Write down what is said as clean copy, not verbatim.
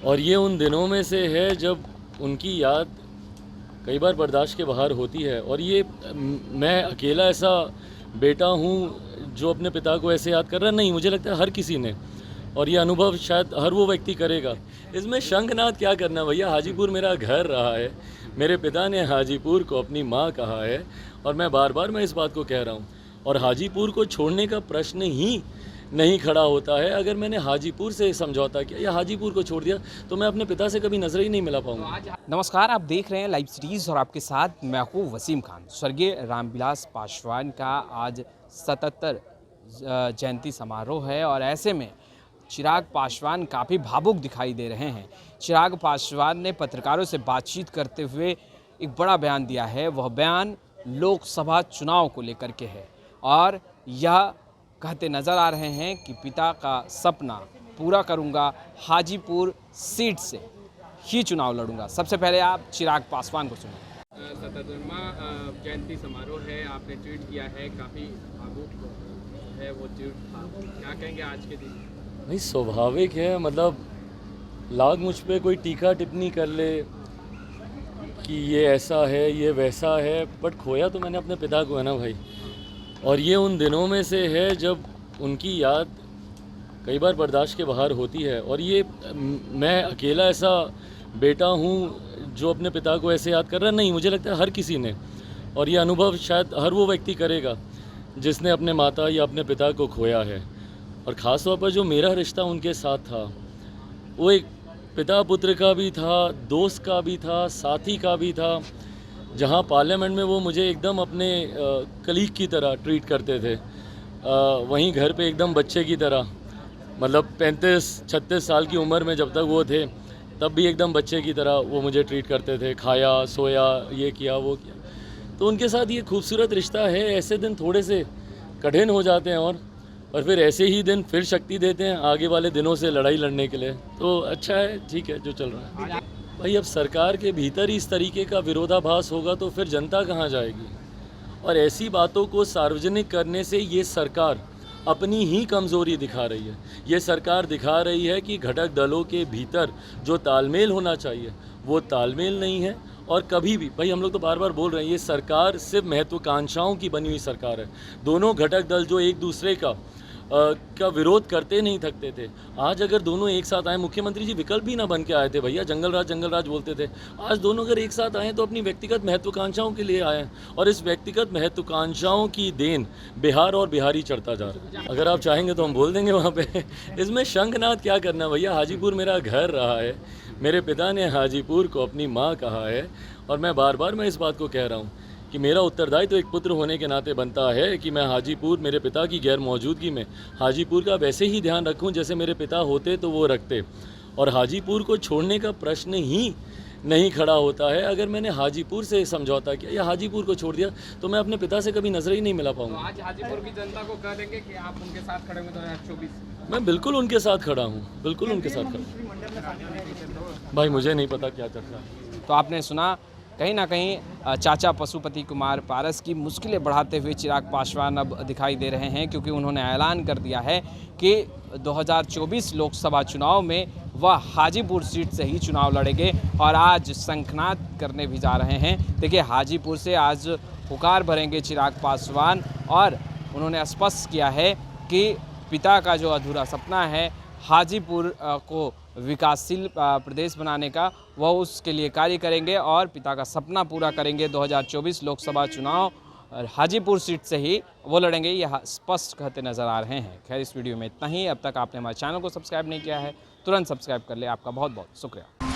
और ये उन दिनों में से है जब उनकी याद कई बार बर्दाश्त के बाहर होती है। और ये मैं अकेला ऐसा बेटा हूँ जो अपने पिता को ऐसे याद कर रहा है, नहीं, मुझे लगता है हर किसी ने, और ये अनुभव शायद हर वो व्यक्ति करेगा। इसमें शंखनाद क्या करना भैया, हाजीपुर मेरा घर रहा है, मेरे पिता ने हाजीपुर को अपनी माँ कहा है, और मैं बार बार इस बात को कह रहा हूँ। और हाजीपुर को छोड़ने का प्रश्न ही नहीं खड़ा होता है। अगर मैंने हाजीपुर से समझौता किया या हाजीपुर को छोड़ दिया तो मैं अपने पिता से कभी नजर ही नहीं मिला पाऊंगा। नमस्कार, आप देख रहे हैं लाइव सीरीज और आपके साथ मैं हूं वसीम खान। स्वर्गीय रामविलास पासवान का आज 77 जयंती समारोह है और ऐसे में चिराग पासवान काफ़ी भावुक दिखाई दे रहे हैं। चिराग पासवान ने पत्रकारों से बातचीत करते हुए एक बड़ा बयान दिया है। वह बयान लोकसभा चुनाव को लेकर के है और यह कहते नज़र आ रहे हैं कि पिता का सपना पूरा करूंगा, हाजीपुर सीट से ही चुनाव लड़ूंगा। सबसे पहले आप चिराग पासवान को सुनिए। 77वां जयंती समारोह है, आपने ट्वीट किया है, काफ़ी भावुक है वो ट्वीट था, क्या कहेंगे आज के दिन? नहीं, स्वाभाविक है, मतलब लाग मुझ पे कोई टीका टिप्पणी कर ले कि ये ऐसा है ये वैसा है, बट खोया तो मैंने अपने पिता को है ना भाई। और ये उन दिनों में से है जब उनकी याद कई बार बर्दाश्त के बाहर होती है। और ये मैं अकेला ऐसा बेटा हूँ जो अपने पिता को ऐसे याद कर रहा है, नहीं, मुझे लगता है हर किसी ने, और ये अनुभव शायद हर वो व्यक्ति करेगा जिसने अपने माता या अपने पिता को खोया है। और ख़ास तौर पर जो मेरा रिश्ता उनके साथ था, वो एक पिता पुत्र का भी था, दोस्त का भी था, साथी का भी था। जहाँ पार्लियामेंट में वो मुझे एकदम अपने कलीग की तरह ट्रीट करते थे, वहीं घर पे एकदम बच्चे की तरह, मतलब 35-36 साल की उम्र में जब तक वो थे तब भी एकदम बच्चे की तरह वो मुझे ट्रीट करते थे, खाया सोया, ये किया वो किया। तो उनके साथ ये खूबसूरत रिश्ता है। ऐसे दिन थोड़े से कठिन हो जाते हैं और फिर ऐसे ही दिन फिर शक्ति देते हैं आगे वाले दिनों से लड़ाई लड़ने के लिए। तो अच्छा है, ठीक है जो चल रहा है भाई। अब सरकार के भीतर ही इस तरीके का विरोधाभास होगा तो फिर जनता कहाँ जाएगी। और ऐसी बातों को सार्वजनिक करने से ये सरकार अपनी ही कमज़ोरी दिखा रही है। ये सरकार दिखा रही है कि घटक दलों के भीतर जो तालमेल होना चाहिए वो तालमेल नहीं है। और कभी भी भाई, हम लोग तो बार बार बोल रहे हैं, ये सरकार सिर्फ महत्वाकांक्षाओं की बनी हुई सरकार है। दोनों घटक दल जो एक दूसरे का विरोध करते नहीं थकते थे, आज अगर दोनों एक साथ आए, मुख्यमंत्री जी विकल्प भी ना बन के आए थे भैया, जंगल राज बोलते थे, आज दोनों अगर एक साथ आए तो अपनी व्यक्तिगत महत्वाकांक्षाओं के लिए आए, और इस व्यक्तिगत महत्वाकांक्षाओं की देन बिहार और बिहारी चढ़ता जा रहा है। अगर आप चाहेंगे तो हम बोल देंगे वहाँ पे। इसमें शंखनाद क्या करना भैया, हाजीपुर मेरा घर रहा है, मेरे पिता ने हाजीपुर को अपनी माँ कहा है, और मैं बार बार इस बात को कह रहा हूँ कि मेरा उत्तरदायित्व तो एक पुत्र होने के नाते बनता है कि मैं हाजीपुर, मेरे पिता की गैर मौजूदगी में हाजीपुर का वैसे ही ध्यान रखूं जैसे मेरे पिता होते तो वो रखते। और हाजीपुर को छोड़ने का प्रश्न ही नहीं खड़ा होता है। अगर मैंने हाजीपुर से समझौता किया या हाजीपुर को छोड़ दिया तो मैं अपने पिता से कभी नजर ही नहीं मिला पाऊंगा। तो आज हाजीपुर की जनता को कह देंगे कि आप उनके साथ खड़े होंगे 2024? मैं बिल्कुल उनके साथ खड़ा हूँ, बिल्कुल उनके साथ खड़ा। भाई मुझे नहीं पता क्या चर्चा है। तो आपने सुना, कहीं ना कहीं चाचा पशुपति कुमार पारस की मुश्किलें बढ़ाते हुए चिराग पासवान अब दिखाई दे रहे हैं, क्योंकि उन्होंने ऐलान कर दिया है कि 2024 लोकसभा चुनाव में वह हाजीपुर सीट से ही चुनाव लड़ेंगे और आज शंखनाद करने भी जा रहे हैं। देखिए, हाजीपुर से आज पुकार भरेंगे चिराग पासवान और उन्होंने स्पष्ट किया है कि पिता का जो अधूरा सपना है हाजीपुर को विकासशील प्रदेश बनाने का, वह उसके लिए कार्य करेंगे और पिता का सपना पूरा करेंगे। 2024 लोकसभा चुनाव हाजीपुर सीट से ही वो लड़ेंगे, यह स्पष्ट कहते नज़र आ रहे हैं। खैर, इस वीडियो में इतना ही। अब तक आपने हमारे चैनल को सब्सक्राइब नहीं किया है, तुरंत सब्सक्राइब कर ले। आपका बहुत बहुत शुक्रिया।